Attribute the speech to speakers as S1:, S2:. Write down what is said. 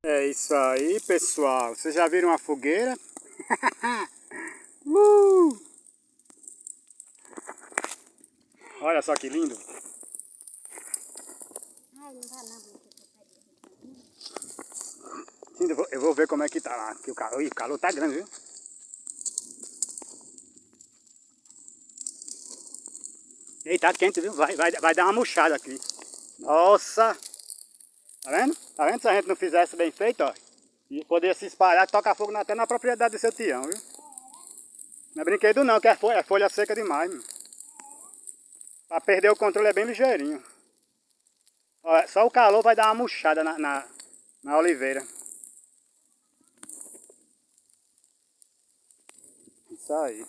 S1: É isso aí, pessoal. Vocês já viram uma fogueira? uh! Olha só que lindo.
S2: Ai, não dá não.
S1: Sim, eu vou ver como é que tá lá. Que o calor tá grande, viu? E tá quente, viu? Vai dar uma murchada aqui. Nossa! Tá vendo? Tá vendo? Se a gente não fizesse bem feito, ó. E poderia se espalhar, tocar fogo até na propriedade do seu Tião, viu? Não é brinquedo não, que é folha seca demais, meu. Pra perder o controle é bem ligeirinho. Ó, só o calor vai dar uma murchada na oliveira. Isso aí.